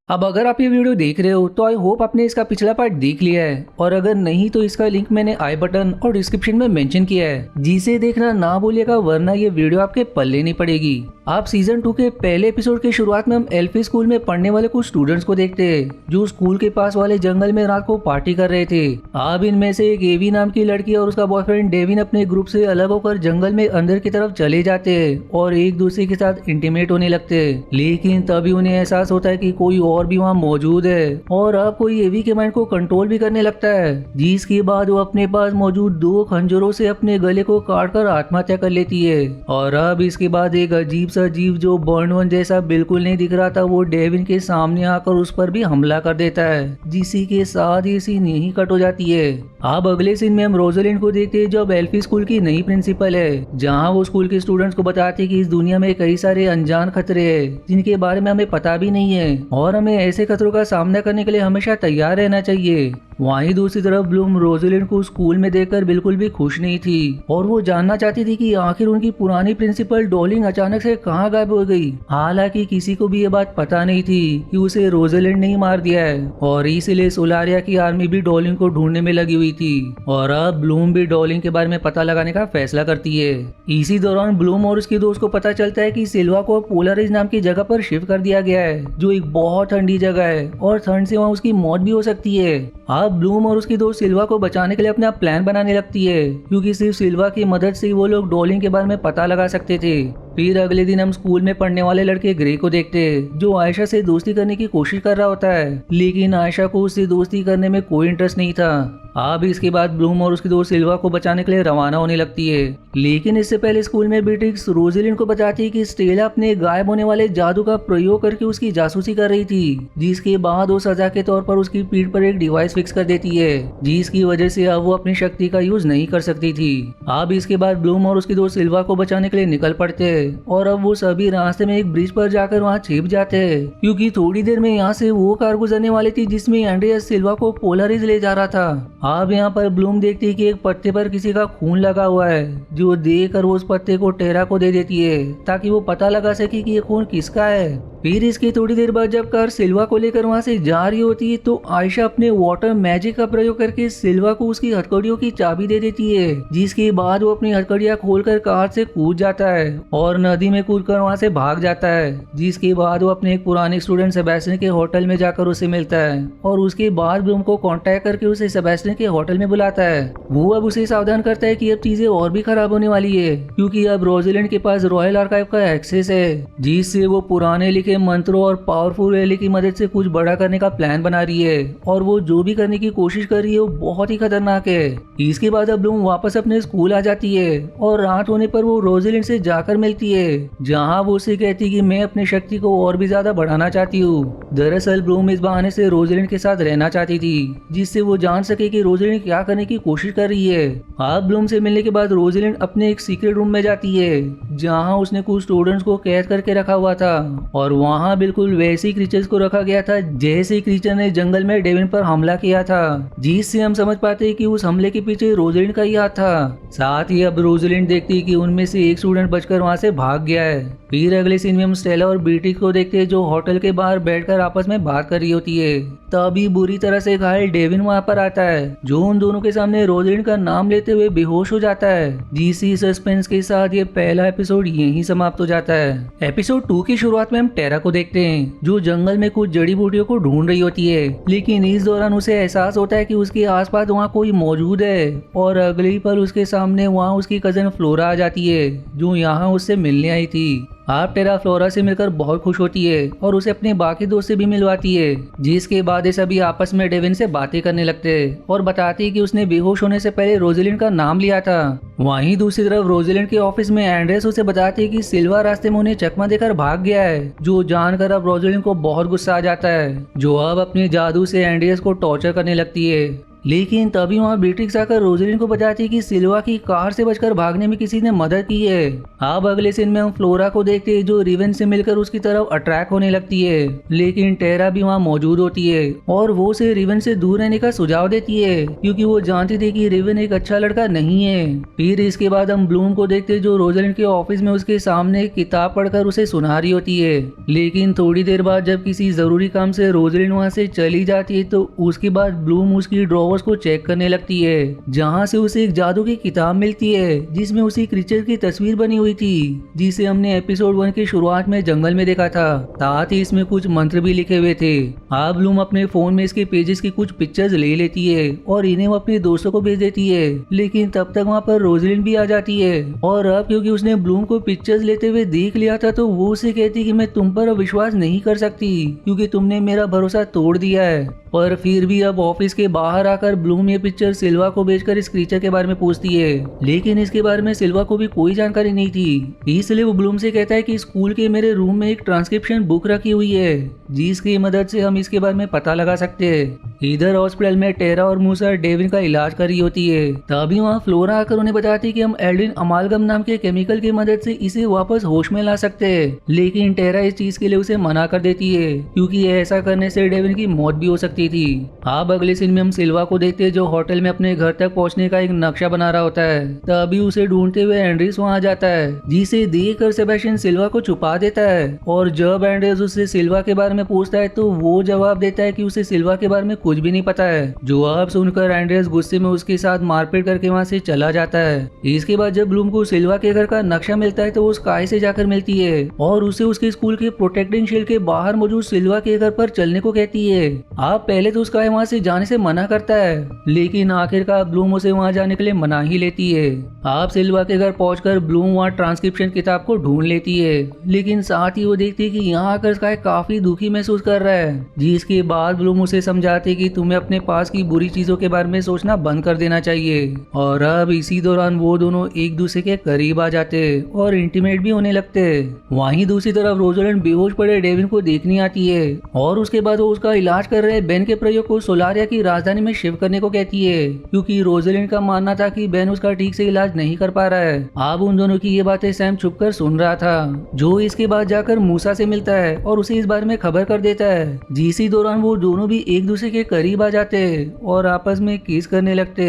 अब अगर आप ये वीडियो देख रहे हो तो आई होप आपने इसका पिछला पार्ट देख लिया है, और अगर नहीं तो इसका लिंक मैंने आई बटन और डिस्क्रिप्शन में मेंशन किया है, जिसे देखना ना भूलिएगा वरना ये वीडियो आपके पल्ले नहीं पड़ेगी। आप सीजन 2 के पहले एपिसोड के शुरुआत में हम एलपी स्कूल में पढ़ने वाले कुछ स्टूडेंट्स को देखते हैं जो स्कूल के पास वाले जंगल में रात को पार्टी कर रहे थे। अब इनमें से एक एवी नाम की लड़की और उसका बॉयफ्रेंड डेविन अपने ग्रुप से अलग होकर जंगल में अंदर की तरफ चले जाते हैं और एक दूसरे के साथ इंटीमेट होने लगते हैं। लेकिन तभी उन्हें एहसास होता है कि कोई और भी वहाँ मौजूद है और अब कोई एवी के माइंड को कंट्रोल भी करने लगता है, जिसके बाद वो अपने पास मौजूद 2 खंजरों से अपने गले को काटकर आत्महत्या कर लेती है। और अब इसके बाद एक अजीब सा जीव जो बर्न वन जैसा बिल्कुल नहीं दिख रहा था वो डेविन के सामने आकर उस पर भी हमला कर देता है, जिसी के साथ ये सीन यहीं कट हो जाती है। अब अगले सीन में हम रोजलिंड को देखते हैं जो अब एल्फी स्कूल की नई प्रिंसिपल है, जहाँ वो स्कूल के स्टूडेंट्स को बताती है कि इस दुनिया में कई सारे अनजान खतरे हैं जिनके बारे में हमें पता भी नहीं है और हमें ऐसे खतरों का सामना करने के लिए हमेशा तैयार रहना चाहिए। वहीं दूसरी तरफ ब्लूम रोजलिंड को स्कूल में देखकर बिल्कुल भी खुश नहीं थी और वो जानना चाहती थी कि आखिर उनकी पुरानी प्रिंसिपल डॉलिंग अचानक से कहाँ गायब हो गई। हालांकि किसी को भी ये बात पता नहीं थी कि उसे रोजलिंड ने ही मार दिया है और इसीलिए सोलारिया की आर्मी भी डॉलिंग को ढूंढने में लगी हुई थी और अब ब्लूम भी डॉलिंग के बारे में पता लगाने का फैसला करती है। इसी दौरान ब्लूम और उसके दोस्त को पता चलता है कि सिल्वा को पोलरिज नाम की जगह पर शिफ्ट कर दिया गया है जो एक बहुत ठंडी जगह है और ठंड से वहाँ उसकी मौत भी हो सकती है। अब ब्लूम और उसकी दोस्त सिल्वा को बचाने के लिए अपना प्लान बनाने लगती है क्योंकि सिर्फ सिल्वा की मदद से वो लोग डॉलिंग के बारे में पता लगा सकते थे। फिर अगले दिन हम स्कूल में पढ़ने वाले लड़के ग्रे को देखते हैं जो आयशा से दोस्ती करने की कोशिश कर रहा होता है, लेकिन आयशा को उससे दोस्ती करने में कोई इंटरेस्ट नहीं था। अब इसके बाद ब्लूम और उसकी दोस्त सिल्वा को बचाने के लिए रवाना होने लगती है, लेकिन इससे पहले स्कूल में बेट्रिक्स रोजलिंड को बताती है कि स्टेला अपने गायब होने वाले जादू का प्रयोग करके उसकी जासूसी कर रही थी, जिसके बाद वो सजा के तौर पर उसकी पीठ पर एक डिवाइस फिक्स कर देती है जिसकी वजह से अब वो अपनी शक्ति का यूज नहीं कर सकती थी। अब इसके बाद ब्लूम और उसकी दोस्त सिल्वा को बचाने के लिए निकल पड़ते हैं और अब वो सभी रास्ते में एक ब्रिज पर जाकर वहाँ छिप जाते हैं क्योंकि थोड़ी देर में यहाँ से वो कार गुजरने वाली थी जिसमें एंड्रियस सिल्वा को पोलरिज ले जा रहा था। अब यहाँ पर ब्लूम देखती है कि एक पत्ते पर किसी का खून लगा हुआ है, जो देखकर वो उस पत्ते को टेरा को दे देती है ताकि वो पता लगा सके कि ये खून किसका है। फिर इसकी थोड़ी देर बाद जब कार सिल्वा को लेकर वहाँ से जा रही होती है तो आयशा अपने वाटर मैजिक का प्रयोग करके सिल्वा को उसकी हथकड़ियों की चाबी दे देती है, जिसके बाद वो अपनी हथकड़ियाँ खोलकर कार से कूद जाता है और नदी में कूदकर वहाँ से भाग जाता है। जिसके बाद वो अपने एक पुराने स्टूडेंट सेबेस्टियन के होटल में जाकर उसे मिलता है और उसके बाद ब्लूम को कांटेक्ट करके उसे सेबेस्टियन के होटल में बुलाता है। वो अब उसे सावधान करता है कि अब चीजें और भी खराब होने वाली है क्योंकि अब रोजलिंड के पास रॉयल आर्काइव का एक्सेस है, जिससे वो पुराने लिखे मंत्रों और पावरफुल रैली की मदद से कुछ बड़ा करने का प्लान बना रही है और वो जो भी करने की कोशिश कर रही है वो बहुत ही खतरनाक है। इसके बाद अब ब्लूम वापस अपने स्कूल आ जाती है और रात होने पर वो रोजलिंड से जाकर मिलती है, जहाँ वो उसे कहती कि मैं अपनी शक्ति को और भी ज्यादा बढ़ाना चाहती हूँ। दरअसल ब्लूम इस बहाने से रोजलिंड के साथ रहना चाहती थी जिससे वो जान सके कि रोजलिंड क्या करने की कोशिश कर रही है। अब ब्लूम से मिलने के बाद रोजलिंड अपने एक सीक्रेट रूम में जाती है जहाँ उसने कुछ स्टूडेंट्स को कैद करके रखा हुआ था और वहाँ बिल्कुल वैसे क्रीचर्स को रखा गया था जैसे क्रीचर ने जंगल में डेविन पर हमला किया था, जिससे हम समझ पाते हैं कि उस हमले के पीछे रोजलिंड का ही हाथ था। साथ ही अब रोजलिंड देखती है कि उनमें से एक स्टूडेंट बचकर वहाँ से भाग गया है। फिर अगले सीन में हम स्टेला और बेट्रिक्स को देखते हैं जो होटल के बाहर बैठकर आपस में बात कर रही होती है। तभी बुरी तरह से घायल डेविन वहाँ पर आता है जो उन दोनों के सामने रोजलिंड का नाम लेते हुए बेहोश हो जाता है। जिसी सस्पेंस के साथ ये पहला एपिसोड यहीं समाप्त हो जाता है। एपिसोड 2 की शुरुआत में हम टेरा को देखते हैं जो जंगल में कुछ जड़ी बूटियों को ढूंढ रही होती है, लेकिन इस दौरान उसे एहसास होता है कि उसके आसपास वहाँ कोई मौजूद है और अगले ही पल उसके सामने वहाँ उसकी कजन फ्लोरा आ जाती है जो यहाँ उससे मिलने आई थी। आप टेरा फ्लोरा से मिलकर बहुत खुश होती है और उसे अपने बाकी दोस्त से भी मिलवाती है, जिसके बाद ये सभी आपस में डेविन से बातें करने लगते हैं और बताती है कि उसने बेहोश होने से पहले रोजलिंड का नाम लिया था। वहीं दूसरी तरफ रोजलिंड के ऑफिस में एंड्रेस उसे बताती है कि सिल्वा रास्ते में उन्हें चकमा देकर भाग गया है, जो जानकर अब रोजलिंड को बहुत गुस्सा आ जाता है, जो अब अपने जादू से एंड्रियस को टॉर्चर करने लगती है। लेकिन तभी वहाँ बेट्रिक्स आकर रोजलिन को बताती है कि सिल्वा की कार से बचकर भागने में किसी ने मदद की है। अब अगले सीन में हम फ्लोरा को देखते हैं जो रिवन से मिलकर उसकी तरफ अट्रैक्ट होने लगती है, लेकिन टेरा भी वहाँ मौजूद होती है और वो उसे रिवन से दूर रहने का सुझाव देती है क्योंकि वो जानती थी कि रिवन एक अच्छा लड़का नहीं है। फिर इसके बाद हम ब्लूम को देखते हैं जो रोजलिन के ऑफिस में उसके सामने एक किताब पढ़कर उसे सुना रही होती है। लेकिन थोड़ी देर बाद जब किसी जरूरी काम से रोजलिन वहाँ से चली जाती है तो उसके बाद ब्लूम उसकी ड्रॉवर्स को चेक करने लगती है जहाँ से उसे एक जादू की किताब मिलती है जिसमें उसी क्रीचर की तस्वीर बनी हुई थी जिसे हमने एपिसोड 1 की शुरुआत में जंगल में देखा था। साथ ही इसमें कुछ मंत्र भी लिखे हुए थे। अब ब्लूम अपने फोन में इसके पेजेस की कुछ पिक्चर्स ले लेती है और इन्हें वो अपने दोस्तों को भेज देती है, लेकिन तब तक वहाँ पर रोजलिन भी आ जाती है और अब क्योंकि उसने ब्लूम को पिक्चर्स लेते हुए देख लिया था तो वो उसे कहती कि मैं तुम पर अब विश्वास नहीं कर सकती क्योंकि तुमने मेरा भरोसा तोड़ दिया है। पर फिर भी अब ऑफिस के बाहर आकर ब्लूम ये पिक्चर सिल्वा को भेजकर इस क्रीचर के बारे में पूछती है, लेकिन इसके बारे में सिल्वा को भी कोई जानकारी नहीं थी। इसलिए वो ब्लूम से कहता है कि स्कूल के मेरे रूम में एक ट्रांसक्रिप्शन बुक रखी हुई है जिसकी मदद से हम इसके बारे में पता लगा सकते हैं। इधर हॉस्पिटल में टेरा और मूसा डेविन का इलाज कर रही होती है। तभी वहाँ फ्लोरा आकर उन्हें बताती है कि हम एल्ड्रिन अमालगम नाम के केमिकल की मदद से इसे वापस होश में ला सकते हैं, लेकिन टेरा इस चीज के लिए उसे मना कर देती है क्योंकि ऐसा करने से डेविन की मौत भी हो सकती थी। अब अगले सीन में हम सिल्वा को देखते हैं जो होटल में अपने घर तक पहुंचने का एक नक्शा बना रहा होता है। तभी उसे ढूंढते हुए एंड्रिस वहां जाता है जिसे देखकर सेबेस्टियन सिल्वा को छुपा देता है और जब एंड्रिस उससे सिल्वा के बारे में पूछता है तो वो जवाब देता है कि उसे सिल्वा के बारे में कुछ भी नहीं पता है। जवाब सुनकर एंड्रिस गुस्से में उसके साथ मारपीट करके वहां से चला जाता है। इसके बाद जब ब्लूम को सिल्वा के घर का नक्शा मिलता है तो वो स्काई से जाकर मिलती है और उसे उसके स्कूल के प्रोटेक्टिंग शील्ड के बाहर मौजूद सिल्वा के घर पर चलने को कहती है। आप पहले तो स्काई वहां से जाने से मना करता है, लेकिन आखिरकार ब्लूम उसे वहां जाने के लिए मना ही लेती है। आप सिल्वा के घर पहुंचकर ब्लूम वहां ट्रांसक्रिप्शन किताब को ढूंढ लेती है, लेकिन साथ ही वो देखती है कि यहाँ आकर स्काई काफी दुखी महसूस कर रहा है, जिसके बाद ब्लूम उसे समझाती है कि तुम्हें अपने पास की बुरी चीजों के बारे में सोचना बंद कर देना चाहिए। और अब इसी दौरान वो दोनों एक दूसरे के करीब आ जाते और इंटीमेट भी होने लगते। वहीं दूसरी तरफ रोजलिन बेहोश पड़े डेविन को देखने आती है और उसके बाद वो उसका इलाज कर रहे बेन के प्रयोग को सोलारिया की राजधानी में शिफ्ट करने को कहती है क्योंकि रोजलिन का मानना था कि बेन उसका ठीक से इलाज नहीं कर पा रहा है। अब उन दोनों की ये बातें सैम छुपकर सुन रहा था, जो इसके बाद जाकर मूसा से मिलता है और उसे इस बारे में खबर कर देता है। इसी दौरान वो दोनों भी एक दूसरे के करीब आ जाते और आपस में किस करने लगते।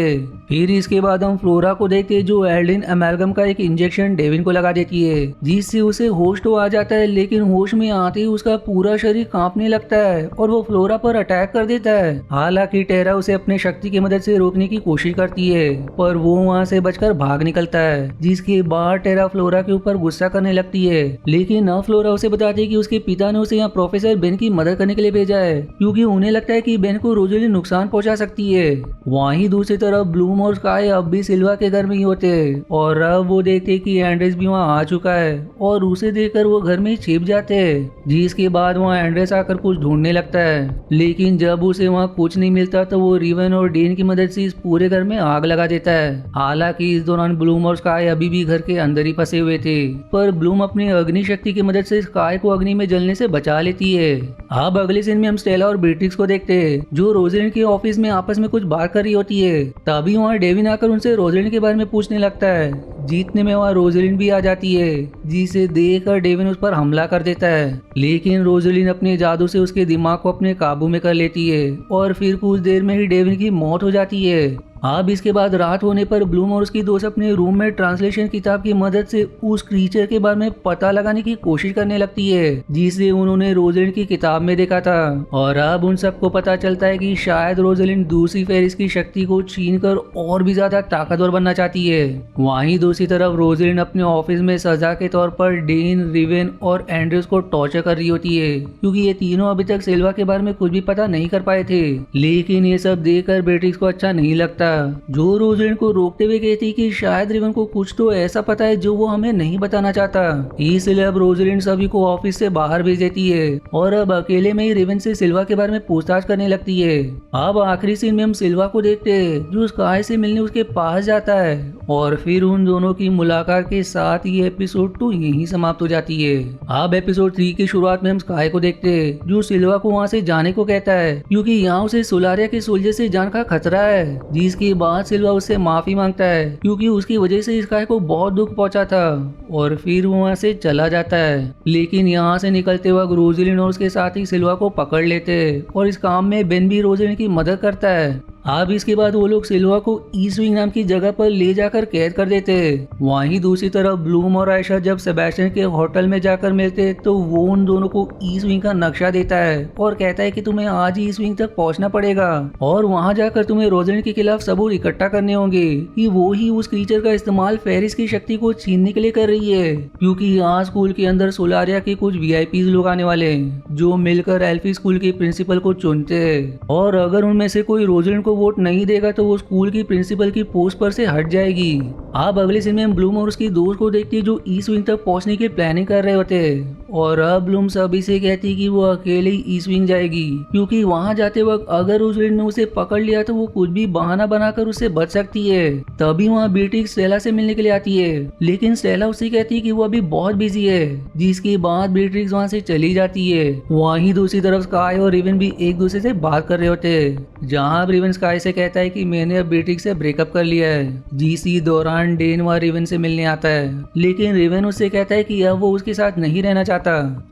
फिर इसके बाद हम फ्लोरा को देखते जो एल्ड्रिन अमेलगम का एक इंजेक्शन डेविन को लगा देती है जिससे उसे होश तो आ जाता है, लेकिन होश में आते ही उसका पूरा शरीर कांपने लगता है और वो फ्लोरा पर अटैक कर देता है। हालांकि टेरा उसे अपने शक्ति की मदद से रोकने की कोशिश करती है पर वो वहाँ से बचकर भाग निकलता है, जिसके बाद टेरा फ्लोरा के ऊपर गुस्सा करने लगती है। लेकिन अब फ्लोरा उसे बताती है कि उसके पिता ने उसे यहाँ प्रोफेसर बेन की मदद करने के लिए भेजा है क्योंकि उन्हें लगता है कि बेन को रोजलिन नुकसान पहुंचा सकती है। वहीं दूसरी तरफ ब्लूम और स्काई अब भी सिल्वा के घर में ही होते और अब वो देखते कि एंड्रेस भी वहाँ आ चुका है और उसे देखकर वो घर में ही छिप जाते हैं, जिसके बाद वहाँ एंड्रेस आकर कुछ ढूंढने लगता है। लेकिन जब उसे वहाँ कुछ नहीं मिलता तो वो रिवन और डीन की मदद से इस पूरे घर में आग लगा देता है। हालांकि इस दौरान ब्लूम और स्काई अभी भी घर के अंदर ही फंसे हुए थे, पर ब्लूम अपनी अग्नि शक्ति की मदद से स्काई को अग्नि में जलने से बचा लेती है। अब अगले सीन में हम स्टेला और बेट्रिक्स को देखते हैं जो रोजलिन के ऑफिस में आपस में कुछ बात कर रही होती है। तभी वहाँ डेविन आकर उनसे रोजलिन के बारे में पूछने लगता है। जीतने में वहाँ रोजलिन भी आ जाती है जिसे देखकर डेविन उस पर हमला कर देता है, लेकिन रोजलिन अपने जादू से उसके दिमाग को अपने काबू में कर लेती है और फिर कुछ देर में ही डेविन की मौत हो जाती है। अब इसके बाद रात होने पर ब्लूम और उसकी दोस्त अपने रूम में ट्रांसलेशन किताब की मदद से उस क्रीचर के बारे में पता लगाने की कोशिश करने लगती है जिसे उन्होंने रोजलिन की किताब में देखा था। और अब उन सबको पता चलता है कि शायद रोजलिन दूसरी फेरिस की शक्ति को छीनकर और भी ज्यादा ताकतवर बनना चाहती है। वहीं दूसरी तरफ रोजलिन अपने ऑफिस में सजा के तौर पर डीन, रिवेन और एंड्रयूस को टॉर्चर कर रही होती है क्योंकि ये तीनों अभी तक सिल्वा के बारे में कुछ भी पता नहीं कर पाए थे। लेकिन ये सब देखकर बेट्रिक्स को अच्छा नहीं लगता था, जो रोजलिन को रोकते हुए कहती कि शायद रिवन को कुछ तो ऐसा पता है जो वो हमें नहीं बताना चाहता। इसलिए अब रोजलिन सभी को ऑफिस से बाहर भेज देती है और अब अकेले में ही रिवन से सिल्वा के बारे में पूछताछ करने लगती है। अब आखिरी सीन में हम सिल्वा को देखते हैं जो स्काई से मिलने उसके पास जाता है और फिर उन दोनों की मुलाकात के साथ ये एपिसोड 2 यहीं समाप्त हो जाती है। अब एपिसोड 3 की शुरुआत में हम स्काई को देखते हैं जो सिल्वा को वहाँ से जाने को कहता है क्योंकि यहाँ उसे सोलारिया के सोल्जर से जान का खतरा है, जिसके बाद सिल्वा उससे माफी मांगता है क्योंकि उसकी वजह से स्काई को बहुत दुख पहुंचा था और फिर वो वहाँ से चला जाता है। लेकिन यहाँ से निकलते वक्त रोजलिन और उसके साथी सिल्वा को पकड़ लेते और इस काम में बेन भी रोजलिन की मदद करता है। अब इसके बाद वो लोग सिल्वा को ईस्ट विंग नाम की जगह पर ले जाकर कैद कर देते। वहीं दूसरी तरफ ब्लूम और आयशा जब सेबेस्टियन के होटल में जाकर मिलते तो वो उन दोनों को ईस्ट विंग का नक्शा देता है और कहता है कि तुम्हें आज ही ईस्ट विंग तक पहुंचना पड़ेगा और वहां जाकर तुम्हें रोजलिन के खिलाफ सबूत इकट्ठा करने होंगे कि वो ही उस क्रीचर का इस्तेमाल फेरिस की शक्ति को छीनने के लिए कर रही है, क्योंकि यहाँ स्कूल के अंदर सोलारिया के कुछ वीआईपी लोग आने वाले हैं जो मिलकर एल्फी स्कूल के प्रिंसिपल को चुनते हैं और अगर उनमें से कोई रोजलिन को वोट नहीं देगा तो वो स्कूल की प्रिंसिपल की पोस्ट पर से हट जाएगी। अब अगले सीन में हम ब्लूम और उसकी दोस्त को देखते हैं जो ईस्ट विंग तक पहुंचने की प्लानिंग कर रहे होते हैं और अब ब्लूम सभी से कहती कि वो अकेले ही ईस्ट विंग जाएगी क्योंकि वहां जाते वक्त अगर रोजलिन ने उसे पकड़ लिया तो वो कुछ भी बहाना बनाकर उससे बच सकती है। तभी वहाँ बीट्रिक्स स्टेला से मिलने के लिए आती है, लेकिन स्टेला उससे कहती है कि वो अभी बहुत बिजी है, जिसके बाद बीट्रिक्स वहाँ से चली जाती है। वहीं दूसरी तरफ स्काई और रिवन भी एक दूसरे से बात कर रहे होते हैं, जहाँ रिवन स्काई से कहता है कि मैंने अब बीट्रिक्स से ब्रेकअप कर लिया है। जीसी दौरान डेन वहाँ रिवन से मिलने आता है, लेकिन रिवन उससे कहता है कि अब वो उसके साथ नहीं रहना चाहता।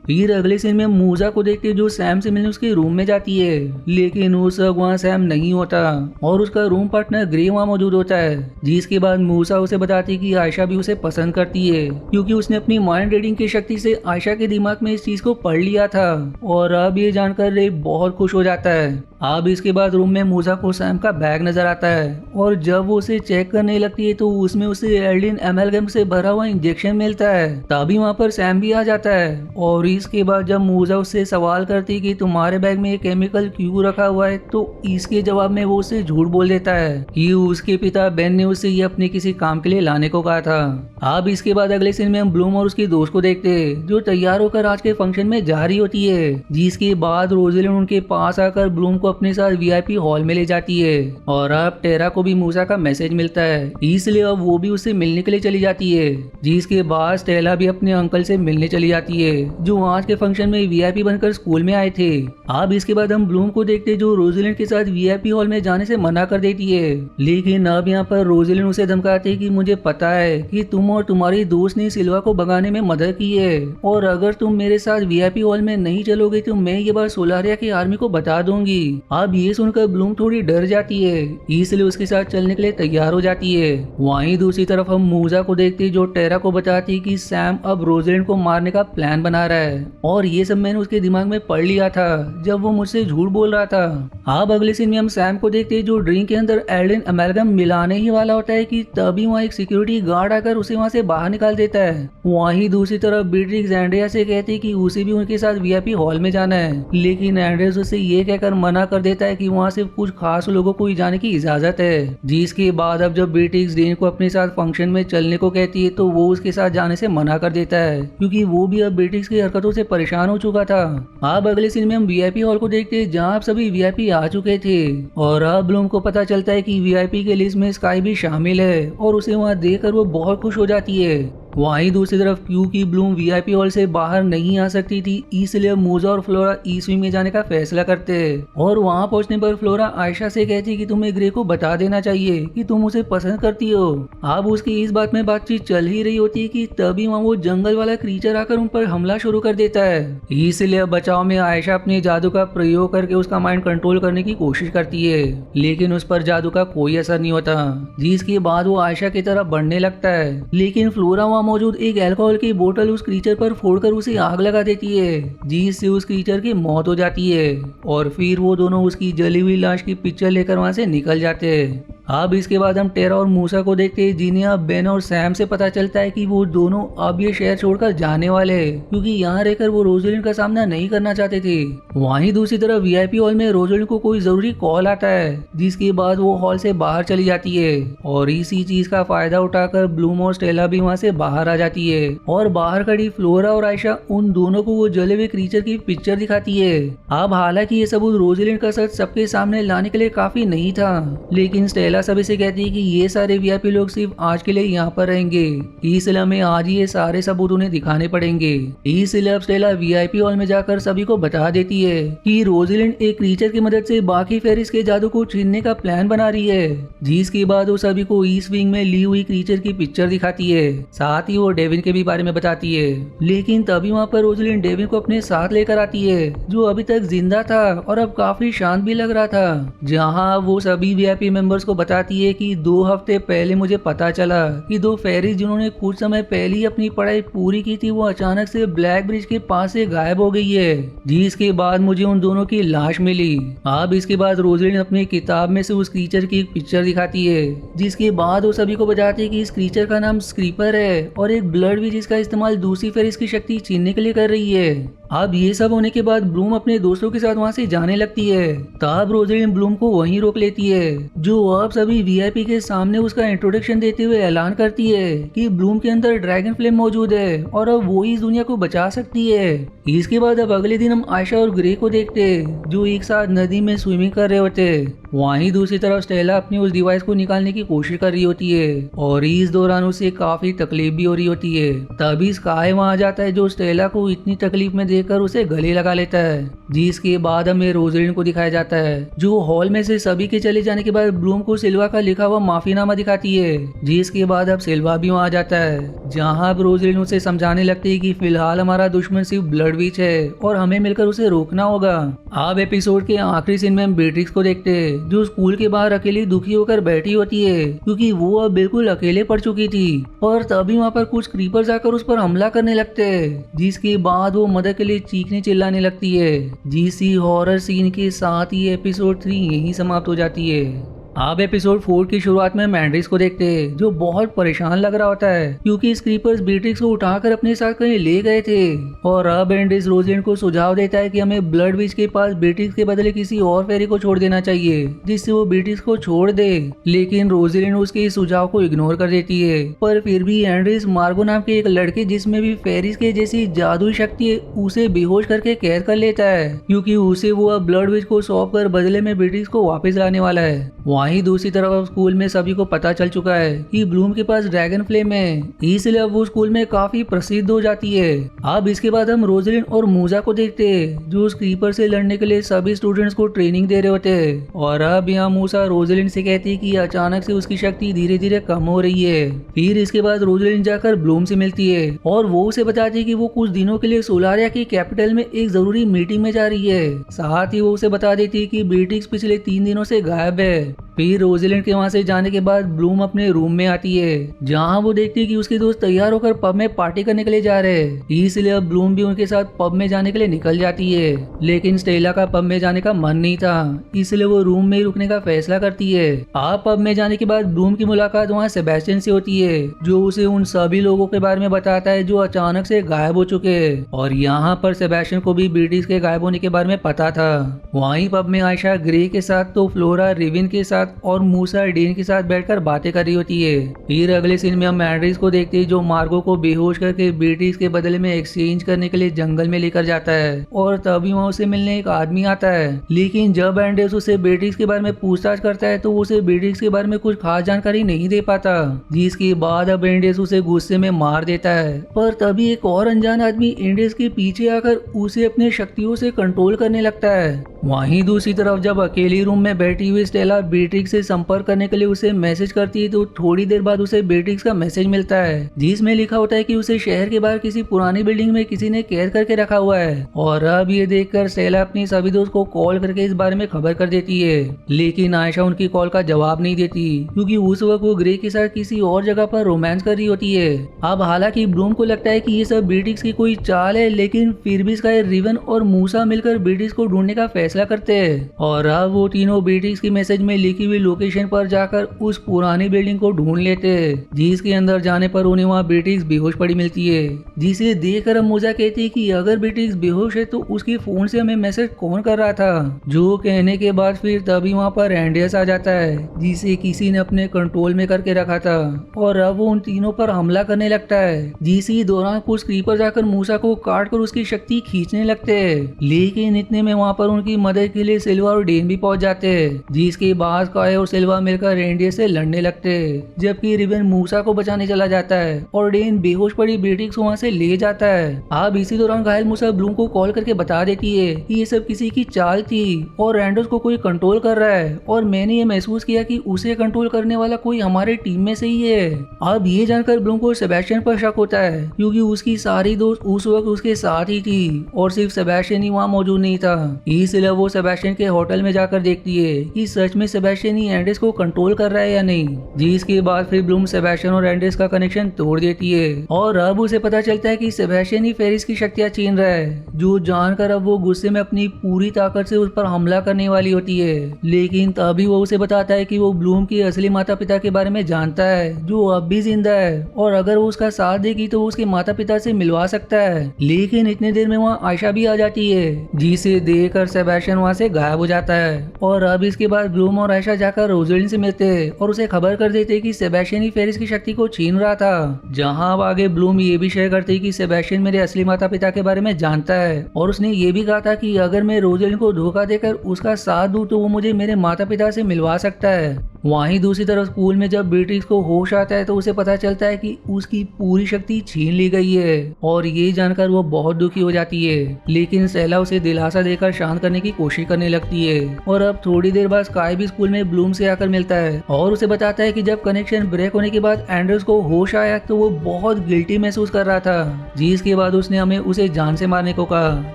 फिर अगले सीन में मूजा को देखते जो सैम से मिलने उसके रूम में जाती है, लेकिन उस वक्त वहाँ सैम नहीं होता और उसका रूम पार्टनर ग्रे वहाँ मौजूद होता है। जिसके बाद मूसा उसे बताती है कि आयशा भी उसे पसंद करती है क्योंकि उसने अपनी माइंड रीडिंग की शक्ति से आयशा के दिमाग में इस चीज को पढ़ लिया था और अब ये जानकर रे बहुत खुश हो जाता है। अब इसके बाद रूम में मूसा को सैम का बैग नजर आता है और जब वो उसे चेक करने लगती है तो उसमें उसे एल्डिन एमएलगम से भरा हुआ इंजेक्शन मिलता है। तभी वहाँ पर सैम भी आ जाता है और इसके बाद जब मूसा उससे सवाल करती कि तुम्हारे बैग में ये केमिकल क्यों रखा हुआ है तो इसके जवाब में वो उसे झूठ बोल देता है कि उसके पिता बेन ने उसे ये अपने किसी काम के लिए लाने को कहा था। अब इसके बाद अगले सीन में हम ब्लूम और उसकी दोस्त को देखते हैं जो तैयार होकर आज के फंक्शन में जा रही होती है। जिसके बाद रोजलिन उनके पास आकर ब्लूम को अपने साथ वीआईपी हॉल में ले जाती है और अब टेरा को भी मूसा का मैसेज मिलता है, इसलिए अब वो भी उससे मिलने के लिए चली जाती है। जिसके बाद स्टेला भी अपने अंकल से मिलने चली जाती है जो आज के फंक्शन में वीआईपी बनकर स्कूल में आए थे। अब इसके बाद हम ब्लूम को देखते जो रोजलिन के साथ वीआईपी हॉल में जाने से मना कर देती है, लेकिन अब यहाँ पर रोजलिन उसे धमकाती है कि मुझे पता है कि तुम और तुम्हारी दोस्त ने सिल्वा को भगाने में मदद की है और अगर तुम मेरे साथ वीआईपी हॉल में नहीं चलोगे तो मैं ये बात सोलारिया की आर्मी को बता दूंगी। अब ये सुनकर ब्लूम थोड़ी डर जाती है, इसलिए उसके साथ चलने के लिए तैयार हो जाती है। वहीं दूसरी तरफ हम मूजा को देखते जो टेरा को बताती कि सैम अब रोजलिन को मारने का प्लान बना रहा है और ये सब मैंने उसके दिमाग में पढ़ लिया था जब वो मुझसे झूठ बोल रहा था। अब अगले सीन में हम सैम को देखते जो ड्रिंक के अंदर एल्डिन एमएलगम मिलाने ही वाला होता है कि तभी वहाँ एक सिक्योरिटी गार्ड आकर उसे वहाँ से बाहर निकाल देता है। वहीं दूसरी तरफ बीट्रिक्स एंड्रिया से कहती कि उसे भी उनके साथ वीआईपी हॉल में जाना है, लेकिन एंड्रिया उसे ये कहकर मना कर देता है कि वहाँ सिर्फ कुछ खास लोगों को ही जाने की इजाजत है। जिसके बाद अब जब बीट्रिक्स डेन को अपने साथ फंक्शन में चलने को कहती है तो वो उसके साथ जाने से मना कर देता है क्योंकि वो भी अब बीट्रिक्स की हरकतों से परेशान हो चुका था। अब अगले सीन में हम वीआईपी हॉल को देखते हैं जहाँ सभी वीआईपी आ चुके थे और अब ब्लूम को पता चलता है कि वीआईपी के लिस्ट में स्काई भी शामिल है और उसे वहाँ देखकर वो बहुत खुश हो जाती है। वहीं दूसरी तरफ क्योंकि ब्लूम वीआईपी हॉल से बाहर नहीं आ सकती थी इसलिए मूजा और फ्लोरा ईस्ट विंग में जाने का फैसला करते और वहां पहुंचने पर फ्लोरा आयशा से कहती कि तुम्हें ग्रे को बता देना चाहिए कि तुम उसे पसंद करती हो। अब उसकी इस बात में बातचीत चल ही रही होती है कि तभी वहाँ वो जंगल वाला क्रीचर आकर उन पर हमला शुरू कर देता है। इसलिए बचाव में आयशा अपने जादू का प्रयोग करके उसका माइंड कंट्रोल करने की कोशिश करती है, लेकिन उस पर जादू का कोई असर नहीं होता। जिसके बाद वो आयशा की तरफ बढ़ने लगता है, लेकिन फ्लोरा मौजूद एक अल्कोहल की बोतल उस क्रीचर पर फोड़कर उसे आग लगा देती है, जिससे उस क्रीचर की मौत हो जाती है और फिर वो दोनों उसकी जली हुई लाश की पिक्चर लेकर वहां से निकल जाते हैं। अब इसके बाद हम टेरा और मूसा को देखते हैं, जिन्हें अब बेन और सैम से पता चलता है कि वो दोनों अब ये शहर छोड़कर जाने वाले हैं, क्योंकि यहाँ रहकर वो रोजलिन का सामना नहीं करना चाहते थे। वहीं दूसरी तरफ वीआईपी हॉल में रोजलिन को कोई जरूरी कॉल आता है, जिसके बाद वो हॉल से बाहर चली जाती है और इसी चीज का फायदा उठाकर ब्लूम और स्टेला भी वहाँ से बाहर आ जाती है और बाहर खड़ी फ्लोरा और आयशा उन दोनों को वो जले हुए क्रीचर की पिक्चर दिखाती है। अब हालांकि ये सबूत रोजलिन का सच सबके सामने लाने के लिए काफी नहीं था, लेकिन स्टेला सभी से कहती है कि ये सारे वीआईपी लोग सिर्फ आज के लिए यहाँ पर रहेंगे, इसलिए हमें आज ये सारे सबूत उन्हें दिखाने पड़ेंगे। इसलिए अब स्टेला वीआईपी हॉल में जाकर सभी को बता देती है कि रोजलिन एक क्रीचर की मदद से बाकी फेरिस के जादू को छीनने का प्लान बना रही है, जिसके बाद वो सभी को ईस्ट विंग में ली हुई क्रीचर की पिक्चर दिखाती है। साथ ही वो डेविन के भी बारे में बताती है, लेकिन तभी वहाँ पर रोजलिन डेविन को अपने साथ लेकर आती है, जो अभी तक जिंदा था और अब काफी शांत भी लग रहा था। जहाँ वो सभी वीआईपी मेंबर्स को बताती है कि 2 हफ्ते पहले मुझे पता चला कि 2 फेरिस जिन्होंने कुछ समय पहले ही अपनी पढ़ाई पूरी की थी, वो अचानक से ब्लैक ब्रिज के पास से गायब हो गई है, जिसके बाद मुझे उन दोनों की लाश मिली। अब इसके बाद रोजलिन अपनी किताब में से उस क्रीचर की एक पिक्चर दिखाती है, जिसके बाद वो सभी को बताती है कि इस क्रीचर का नाम स्क्रीपर है और एक ब्लड विच इसका इस्तेमाल दूसरी फेरिस की शक्ति छीनने के लिए कर रही है। अब ये सब होने के बाद ब्लूम अपने दोस्तों के साथ वहाँ से जाने लगती है, तब रोजलिन ब्लूम को वहीं रोक लेती है, जो अब सभी वीआईपी के सामने उसका इंट्रोडक्शन देते हुए ऐलान करती है कि ब्लूम के अंदर ड्रैगन फ्लेम मौजूद है और अब वो इस दुनिया को बचा सकती है। इसके बाद अब अगले दिन हम आयशा और ग्रे को देखते, जो एक साथ नदी में स्विमिंग कर रहे होते। वहीं दूसरी तरफ स्टेला अपनी उस डिवाइस को निकालने की कोशिश कर रही होती है और इस दौरान उसे काफी तकलीफ भी हो रही होती है। तभी स्काई वहाँ आ जाता है, जो स्टेला को इतनी तकलीफ में देखकर उसे गले लगा लेता है, जिसके बाद हमें रोजलिन को दिखाया जाता है, जो हॉल में से सभी के चले जाने के बाद ब्लूम को सिल्वा का लिखा हुआ माफीनामा दिखाती है, जिसके बाद अब सिल्वा भी वहाँ आ जाता है, जहाँ अब रोजलिन उसे समझाने लगती है कि फिलहाल हमारा दुश्मन सिर्फ ब्लड विच है और हमें मिलकर उसे रोकना होगा। अब एपिसोड के आखिरी सीन में हम बेट्रिक्स को देखते हैं, जो स्कूल के बाहर अकेली दुखी होकर बैठी होती है, क्योंकि वो अब बिल्कुल अकेले पड़ चुकी थी। और तभी वहाँ पर कुछ क्रीपर्स आकर उस पर हमला करने लगते हैं, जिसके बाद वो मदद के लिए चीखने चिल्लाने लगती है। जिसी हॉरर सीन के साथ ही एपिसोड 3 यहीं समाप्त हो जाती है। अब एपिसोड 4 की शुरुआत में मैंड्रिस को देखते हैं, जो बहुत परेशान लग रहा होता है, क्योंकि स्क्रीपर्स बीट्रिक्स को उठाकर अपने साथ कहीं ले गए थे। और अब मैंड्रिस रोजलिन को सुझाव देता है कि हमें ब्लड विच के पास बीट्रिक्स के बदले किसी और फेरी को छोड़ देना चाहिए, जिससे वो बीट्रिक्स को छोड़ दे। लेकिन रोजलिन उसके इस सुझाव को इग्नोर कर देती है, पर फिर भी एंड्रिस मार्गो नाम के एक लड़के जिसमें भी फेरिस के जैसी जादुई शक्ति है, उसे बेहोश करके कैद कर लेता है, क्योंकि उसे वो अब ब्लड विच को सौंप कर बदले में बीट्रिक्स को वापस लाने वाला है। वहीं दूसरी तरफ अब स्कूल में सभी को पता चल चुका है कि ब्लूम के पास ड्रैगन फ्लेम है, इसलिए अब वो स्कूल में काफी प्रसिद्ध हो जाती है। अब इसके बाद हम रोजलिन और मूजा को देखते हैं, जो उस क्रीपर से लड़ने के लिए सभी स्टूडेंट्स को ट्रेनिंग दे रहे होते हैं। और अब यहाँ मूसा रोजलिन से कहती है कि अचानक से उसकी शक्ति धीरे धीरे कम हो रही है। फिर इसके बाद रोजलिन जाकर ब्लूम से मिलती है और वो उसे बताती है कि वो कुछ दिनों के लिए सोलारिया की कैपिटल में एक जरूरी मीटिंग में जा रही है। साथ ही वो उसे बता देती है कि बीट्रिक्स पिछले 3 दिनों से गायब है। फिर रोजलिन के वहाँ से जाने के बाद ब्लूम अपने रूम में आती है, जहाँ वो देखती है कि उसके दोस्त तैयार होकर पब में पार्टी करने के लिए जा रहे हैं। इसलिए अब ब्लूम भी उनके साथ पब में जाने के लिए निकल जाती है, लेकिन स्टेला का पब में जाने का मन नहीं था, इसलिए वो रूम में ही रुकने का फैसला करती है। आप पब में जाने के बाद ब्लूम की मुलाकात वहाँ सेबेस्टियन से होती है, जो उसे उन सभी लोगों के बारे में बताता है जो अचानक से गायब हो चुके हैं। और यहाँ पर सेबेस्टियन को भी बीट्रिक्स के गायब होने के बारे में पता था। वहीं पब में आयशा ग्रे के साथ तो फ्लोरा रिविन के साथ और मूसा डीन के साथ बैठकर बातें कर रही होती है। फिर अगले सीन में हम मैंड्रिस को देखते हैं, जो मार्गो को बेहोश करके बीट्रिक्स के बदले में एक्सचेंज करने के लिए जंगल में लेकर जाता है। और तभी वहाँ उसे मिलने एक आदमी आता है, लेकिन जब एंड्रेस उसे बीट्रिक्स के बारे में पूछताछ करता है तो उसे बीट्रिक्स के बारे में कुछ खास जानकारी नहीं दे पाता, जिसके बाद अब एंड्रेस उसे गुस्से में मार देता है। पर तभी एक और अनजान आदमी एंड्रेस के पीछे आकर उसे अपने शक्तियों से कंट्रोल करने लगता है। वहीं दूसरी तरफ जब अकेली रूम में बैठी हुई स्टेला बीट्रिक्स से संपर्क करने के लिए उसे मैसेज करती है, तो थोड़ी देर बाद उसे बीट्रिक्स का मैसेज मिलता है, जिसमें लिखा होता है कि उसे शहर के बाहर किसी पुरानी बिल्डिंग में किसी ने कैद करके रखा हुआ है। और अब ये देखकर स्टेला अपनी सभी दोस्त को कॉल करके इस बारे में खबर कर देती है, लेकिन आयशा उनकी कॉल का जवाब नहीं देती, क्योंकि उस वक्त वो ग्रे के साथ किसी और जगह पर रोमांस कर रही होती है। अब हालांकि ब्लूम को लगता है कि ये सब बीट्रिक्स की कोई चाल है, लेकिन फिर भी स्काई, रिवन और मूसा मिलकर बीट्रिक्स को ढूंढने का फैसला करते हैं। और अब वो तीनों बीट्रिक्स की मैसेज में लिखी हुई लोकेशन पर जाकर उस पुरानी बिल्डिंग को ढूंढ लेते हैं, जिसके अंदर जाने पर उन्हें वहाँ बेट्रिक्स बेहोश पड़ी मिलती है, जिसे देखकर मूसा कहती है कि अगर बेट्रिक्स बेहोश है तो उसके फोन से हमें मैसेज कौन कर रहा था। जो कहने के बाद फिर तभी वहाँ पर एंडियस आ जाता है, जिसे किसी ने अपने कंट्रोल में करके रखा था, और अब वो उन तीनों पर हमला करने लगता है। जिसी दौरान कुछ क्रीपर जाकर मूसा को काट कर उसकी शक्ति खींचने लगते हैं, लेकिन इतने में वहाँ पर उनकी मदद के लिए सिल्वा और डेन भी पहुंच जाते हैं, जिसके बाद काय और सिल्वा मिलकर रेंडियर से लड़ने लगते हैं, जबकि रिबन मूसा को बचाने चला जाता है और डेन बेहोश पड़ी बेट्रिक्स वहाँ से ले जाता है। अब इसी दौरान घायल मूसा ब्लूम को कॉल करके बता देती है कि ये सब किसी की चाल थी और रैंडोस को कोई कंट्रोल कर रहा है, और मैंने ये महसूस किया कि उसे कंट्रोल करने वाला कोई हमारे टीम में से ही है। अब ये जानकर ब्लूम को सेबेस्टियन पर शक होता है, क्योंकि उसकी सारी दोस्त उस वक्त उसके साथ ही थी और सिर्फ सेबेस्टियन ही वहाँ मौजूद नहीं था। इसलिए वो सेबेस्टियन के होटल में जाकर देखती है कि सच में सेबेस्टियन ही एंडेस को कंट्रोल कर रहा है या नहीं, जिसके बाद फिर ब्लूम सेबेस्टियन और एंडेस का कनेक्शन तोड़ देती है, और अब उसे पता चलता है कि सेबेस्टियन ही फेरिस की शक्तियां छीन रहा है, जो जानकर अब वो गुस्से में अपनी पूरी ताकत से उस पर हमला करने वाली होती है। लेकिन तभी वो उसे बताता है कि वो ब्लूम के असली माता पिता के बारे में जानता है, जो अब भी जिंदा है, और अगर वो उसका साथ देगी तो वो उसके माता पिता से मिलवा सकता है। लेकिन इतने देर में वहाँ आयशा भी आ जाती है, जिसे देखकर सेबेस्टियन वहाँ से गायब हो जाता है, और अब इसके बाद ब्लूम और आयशा जाकर रोज़लिन से मिलते हैं और उसे खबर कर देते कि सेबेस्टियन ही फेरिस की शक्ति को छीन रहा था। जहाँ अब आगे ब्लूम ये भी शेयर करती कि सेबेस्टियन मेरे असली माता पिता के बारे में जानता है, और उसने ये भी कहा था कि अगर मैं रोज़लिन को धोखा देकर उसका साथ दूं तो वो मुझे मेरे माता पिता से मिलवा सकता है। वहीं दूसरी तरफ स्कूल में जब बेट्रिक्स को होश आता है तो उसे पता चलता है कि उसकी पूरी शक्ति छीन ली गई है, और ये जानकर वो बहुत दुखी हो जाती है। लेकिन सेला उसे दिलासा देकर शांत करने की कोशिश करने लगती है, और अब थोड़ी देर बाद स्काई भी स्कूल में ब्लूम से आकर मिलता है और उसे बताता है कि जब कनेक्शन ब्रेक होने के बाद एंड्रस को होश आया तो वो बहुत गिल्टी महसूस कर रहा था, जिसके बाद उसने हमें उसे जान से मारने को कहा,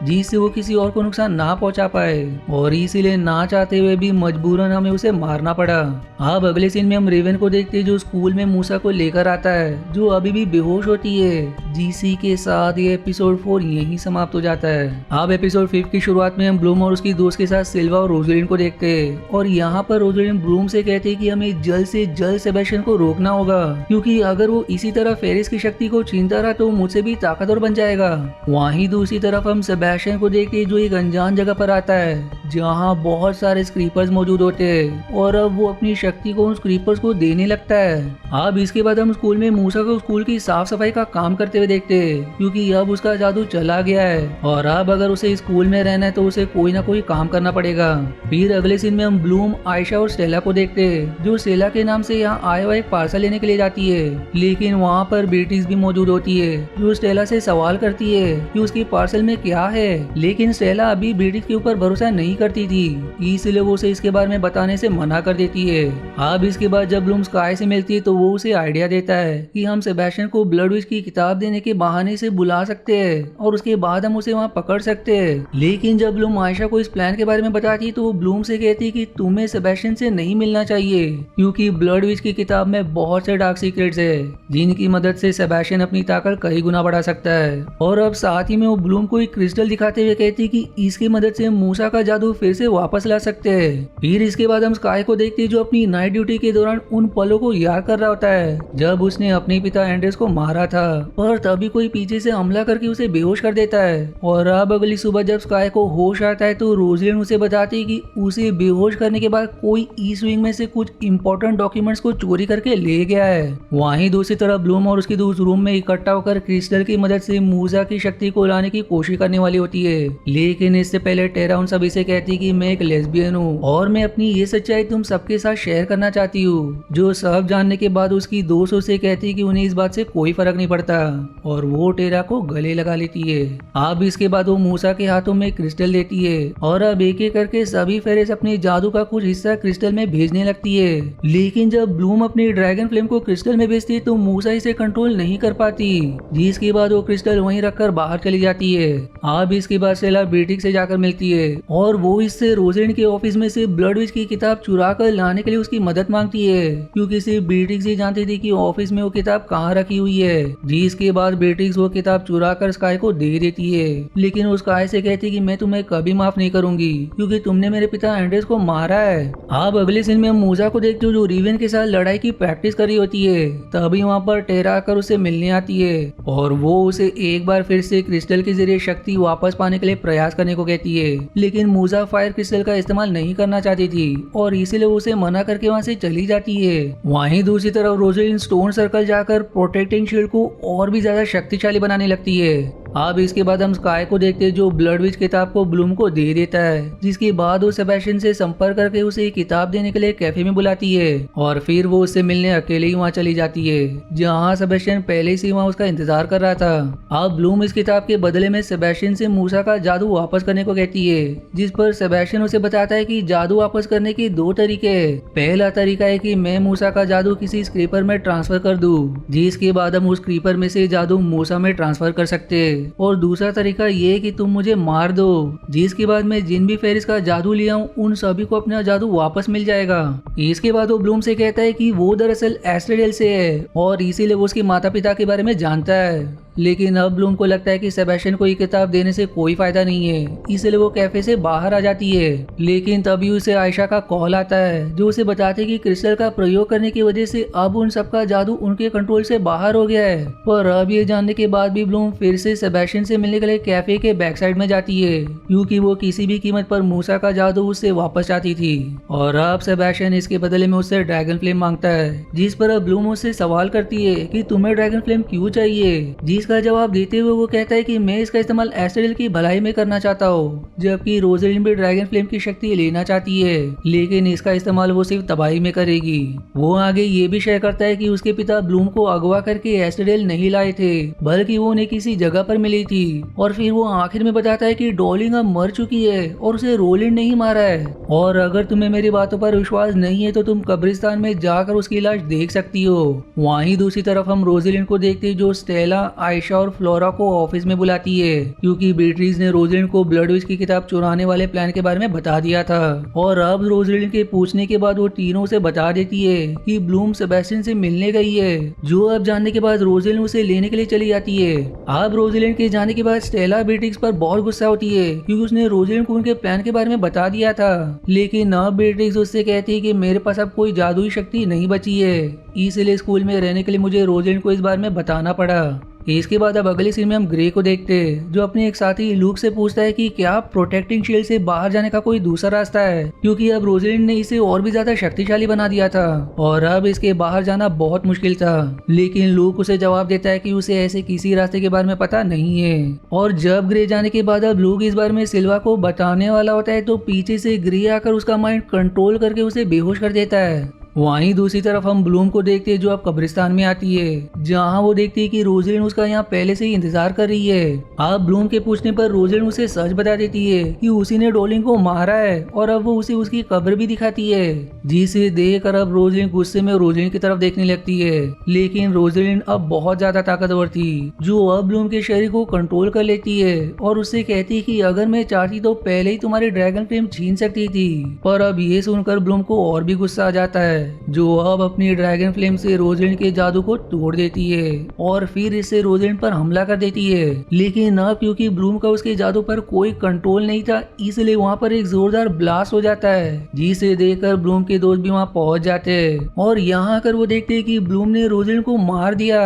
जिससे वो किसी और को नुकसान ना पहुंचा पाए, और इसीलिए ना चाहते हुए भी मजबूरन हमें उसे मारना पड़ा। अब अगले सीन में हम रेवन को देखते हैं, जो स्कूल में मूसा को लेकर आता है, जो अभी भी बेहोश होती है। जीसी के साथ ये एपिसोड 4 यहीं समाप्त हो जाता है। अब एपिसोड 5 की शुरुआत में हम ब्लूम और उसकी दोस्त के साथ सिल्वा और रोज़लिन को देखते हैं, और यहाँ पर रोज़लिन ब्लूम से कहते हैं कि हमें जल्द से जल्द सेबेस्टियन को रोकना होगा, क्योंकि अगर वो इसी तरह फेरिस की शक्ति को छीनता रहा तो मुझसे भी ताकतवर बन जाएगा। वहीं दूसरी तरफ हम सेबेस्टियन को देखते हैं, जो एक अनजान जगह पर आता है, जहाँ बहुत सारे स्क्रीपर्स मौजूद होते हैं, और अब वो अपनी शक्ति को उन स्क्रीपर्स को देने लगता है। अब इसके बाद हम स्कूल में मूसा को स्कूल की साफ सफाई का काम करते हुए देखते हैं, क्योंकि अब उसका जादू चला गया है, और अब अगर उसे स्कूल में रहना है तो उसे कोई ना कोई काम करना पड़ेगा। फिर अगले सीन में हम ब्लूम, आयशा और स्टेला को देखते हैं, जो स्टेला के नाम से यहाँ आया हुआ एक पार्सल लेने के लिए जाती है, लेकिन वहाँ पर बेट्रिक्स भी मौजूद होती है, जो स्टेला से सवाल करती है कि उसकी पार्सल में क्या है, लेकिन स्टेला अभी बेट्रिक्स के ऊपर भरोसा नहीं करती थी, इसलिए वो उसे इसके बारे में बताने से मना कर देती है। अब इसके बाद जब ब्लूम स्काई से मिलती है तो वो उसे आइडिया देता है कि हम सेबेस्टियन को ब्लड विच की किताब देने के बहाने से बुला सकते हैं, और उसके बाद हम उसे वहाँ पकड़ सकते हैं। लेकिन जब ब्लूम आयशा को इस प्लान के बारे में बताती है तो वो ब्लूम से कहती है कि तुम्हें सेबेस्टियन से नहीं मिलना चाहिए, क्योंकि ब्लड विच की किताब में बहुत से डार्क सीक्रेट्स है, जिनकी मदद से सेबेस्टियन अपनी ताकत कई गुना बढ़ा सकता है। और अब साथ ही में वो ब्लूम को एक क्रिस्टल दिखाते हुए कहती है कि इसकी मदद से मूसा का जादू फिर से वापस ला सकते हैं। फिर इसके बाद हम स्काई को देखते हैं, जो अपनी नाइट ड्यूटी के दौरान उन पलों को याद कर रहा होता है जब उसने अपने पिता एंड्रेस को मारा था, और तभी कोई पीछे से हमला करके उसे बेहोश कर देता है। और अब अगली सुबह जब स्काई को होश आता है तो रोज़लिन उसे बताती है कि उसे बेहोश करने के बाद कोई ईस्ट विंग में से कुछ इंपॉर्टेंट डॉक्यूमेंट्स को चोरी करके ले गया है। वहीं दूसरी तरफ ब्लूम और उसकी दोस्त रूम में इकट्ठा होकर क्रिस्टल की मदद से मूसा की शक्ति को लाने की कोशिश करने वाली होती है, लेकिन इससे पहले टेरा उन सभी से कहती है कि मैं एक लेस्बियन हूँ और मैं अपनी ये सच्चाई तुम सबके साथ शेयर करना चाहती हूँ, जो सब जानने के बाद उसकी दोस्त उसे कहती है कि उन्हें इस बात से कोई फर्क नहीं पड़ता, और वो टेरा को गले लगा लेती है। अब इसके बाद वो मूसा के हाथों में क्रिस्टल देती है, और अब एक एक करके सभी फेरिस अपने जादू का कुछ हिस्सा क्रिस्टल में भेजने लगती है। लेकिन जब ब्लूम अपनी ड्रैगन फ्लेम को क्रिस्टल में भेजती है तो मूसा इसे कंट्रोल नहीं कर पाती, जिसके बाद वो क्रिस्टल वहीं रखकर बाहर चली जाती है। अब इसके बाद सेला बेट्रिक्स से जाकर मिलती है, और वो इससे रोजेलिन के ऑफिस में से ब्लड विच की किताब चुरा कर लाने के लिए उसकी मदद मांगती है, क्योंकि सिर्फ बेट्रिक्स ही जानती थी कि ऑफिस में वो किताब कहाँ रखी हुई है। जिसके बाद बेट्रिक्स वो किताब चुरा कर स्काई को दे देती है, लेकिन वो स्काई से कहती है कि मैं तुम्हें कभी माफ नहीं करूंगी क्योंकि तुमने मेरे पिता एंड्रेस को मारा है। अब अगले सीन में हम मूजा को देखते हो जो रिवेन के साथ लड़ाई की प्रैक्टिस कर रही होती है। तभी वहाँ पर टेरा आकर उसे मिलने आती है और वो उसे एक बार फिर से क्रिस्टल के जरिए शक्ति वापस पाने के लिए प्रयास करने को कहती है, लेकिन मूजा फायर क्रिस्टल का इस्तेमाल नहीं करना चाहती थी और इसीलिए उसे मना करके वहाँ से चली जाती है। वहीं दूसरी तरफ रोजेलिन स्टोन सर्कल जाकर प्रोटेक्टिंग शील्ड को और भी ज्यादा शक्तिशाली बनाने लगती है। अब इसके बाद हम स्काई को देखते हैं जो ब्लड विच किताब को ब्लूम को दे देता है, जिसके बाद वो सेबेस्टियन से संपर्क करके उसे किताब देने के लिए कैफे में बुलाती है और फिर वो उससे मिलने अकेले ही वहाँ चली जाती है, जहाँ सेबेस्टियन पहले से वहाँ उसका इंतजार कर रहा था। अब ब्लूम इस किताब के बदले में सेबेस्टियन से मूसा का जादू वापस करने को कहती है, जिस पर सेबेस्टियन उसे बताता है कि जादू वापस करने के दो तरीके है। पहला तरीका है कि मैं मूसा का जादू किसी स्क्रीपर में ट्रांसफर कर दूं, जिसके बाद हम उस क्रीपर में से जादू मूसा में ट्रांसफर कर सकते हैं, और दूसरा तरीका ये कि तुम मुझे मार दो, जिसके बाद मैं जिन भी फेरिस का जादू लिया हूँ उन सभी को अपना जादू वापस मिल जाएगा। इसके बाद वो ब्लूम से कहता है कि वो दरअसल एस्ट्रेडेल से है और इसीलिए वो उसके माता पिता के बारे में जानता है। लेकिन अब ब्लूम को लगता है कि सेबेस्टियन को ये किताब देने से कोई फायदा नहीं है, इसलिए वो कैफे से बाहर आ जाती है। लेकिन तभी उसे आयशा का कॉल आता है जो उसे बताते कि क्रिस्टल का प्रयोग करने की वजह से अब उन सबका जादू उनके कंट्रोल से बाहर हो गया है। पर अब ये जानने के बाद भी ब्लूम फिर से सेबेस्टियन से मिलने के लिए कैफे के बैक साइड में जाती है, क्योंकि वो किसी भी कीमत पर मूसा का जादू उससे वापस चाहती थी। और अब सेबेस्टियन इसके बदले में उससे ड्रैगन फ्लेम मांगता है, जिस पर अब ब्लूम उससे सवाल करती है कि तुम्हें ड्रैगन फ्लेम क्यों चाहिए, जिसका जवाब देते हुए वो कहता है कि मैं इसका इस्तेमाल एस्ट्रेडेल की भलाई में करना चाहता हूँ, जबकि रोजेलिन भी ड्रैगन फ्लेम की शक्ति लेना चाहती है, लेकिन इसका इस्तेमाल वो सिर्फ तबाही में करेगी। वो आगे ये भी शेयर करता है कि उसके पिता ब्लूम को अगवा करके एस्ट्रेडेल नहीं लाए थे, बल्कि वो उन्हें किसी जगह पर मिली थी। और फिर वो आखिर में बताता है कि डॉलिंग अब मर चुकी है और उसे रोलिन नहीं मारा है, और अगर तुम्हें मेरी बातों पर विश्वास नहीं है तो तुम कब्रिस्तान में जाकर उसकी लाश देख सकती हो। वहीं दूसरी तरफ हम रोजेलिन को देखते जो स्टेला, आयशा और फ्लोरा को ऑफिस में बुलाती है, क्योंकि बेट्रीज ने रोजेलिन को ब्लड विच की किताब चुराने वाले प्लान के बारे में बता दिया था। और अब रोजेलिन के पूछने के बाद वो तीनों से बता देती है कि ब्लूम सेबेस्टियन से मिलने गई है, जो अब जानने के बाद रोजेलिन उसे लेने के लिए चली जाती है। अब रोजेलिन के जाने के बाद स्टेला बेट्रिक्स पर बहुत गुस्सा होती है, क्योंकि उसने रोजेलिन को उनके प्लान के बारे में बता दिया था। लेकिन अब बेट्रिक्स उससे कहती है कि मेरे पास अब कोई जादुई शक्ति नहीं बची है, इसलिए स्कूल में रहने के लिए मुझे रोजेलिन को इस बारे में बताना पड़ा। इसके बाद अब अगले सीन में हम ग्रे को देखते हैं जो अपने एक साथी लूक से पूछता है कि क्या प्रोटेक्टिंग शील्ड से बाहर जाने का कोई दूसरा रास्ता है, क्योंकि अब रोजेलिन ने इसे और भी ज्यादा शक्तिशाली बना दिया था और अब इसके बाहर जाना बहुत मुश्किल था। लेकिन लूक उसे जवाब देता है कि उसे ऐसे किसी रास्ते के बारे में पता नहीं है। और जब ग्रे जाने के बाद अब लूक इस बारे में सिल्वा को बताने वाला होता है तो पीछे से ग्रे आकर उसका माइंड कंट्रोल करके उसे बेहोश कर देता है। वहीं दूसरी तरफ हम ब्लूम को देखते हैं जो अब कब्रिस्तान में आती है, जहां वो देखती है कि रोजेलिन उसका यहाँ पहले से ही इंतजार कर रही है। अब ब्लूम के पूछने पर रोजेलिन उसे सच बता देती है कि उसी ने डॉलिंग को मारा है और अब वो उसे उसकी कब्र भी दिखाती है, जिसे देखकर अब रोजेलिन गुस्से में रोजेलिन की तरफ देखने लगती है। लेकिन रोजेलिन अब बहुत ज्यादा ताकतवर थी, जो अब ब्लूम के शरीर को कंट्रोल कर लेती है और उससे कहती है कि अगर मैं चाहती तो पहले ही तुम्हारी ड्रैगन फ्लेम छीन सकती थी। पर अब ये सुनकर ब्लूम को और भी गुस्सा आ जाता है, जो अब अपनी ड्रैगन फ्लेम से रोजेलिन के जादू को तोड़ देती है और फिर इससे रोजेलिन पर हमला कर देती है। लेकिन अब क्योंकि ब्लूम का उसके जादू पर कोई कंट्रोल नहीं था, इसलिए वहाँ पर एक जोरदार ब्लास्ट हो जाता है, जिसे देखकर ब्लूम के दोस्त भी वहाँ पहुँच जाते हैं और यहाँ आकर वो देखते हैं कि ब्लूम ने रोजेलिन को मार दिया।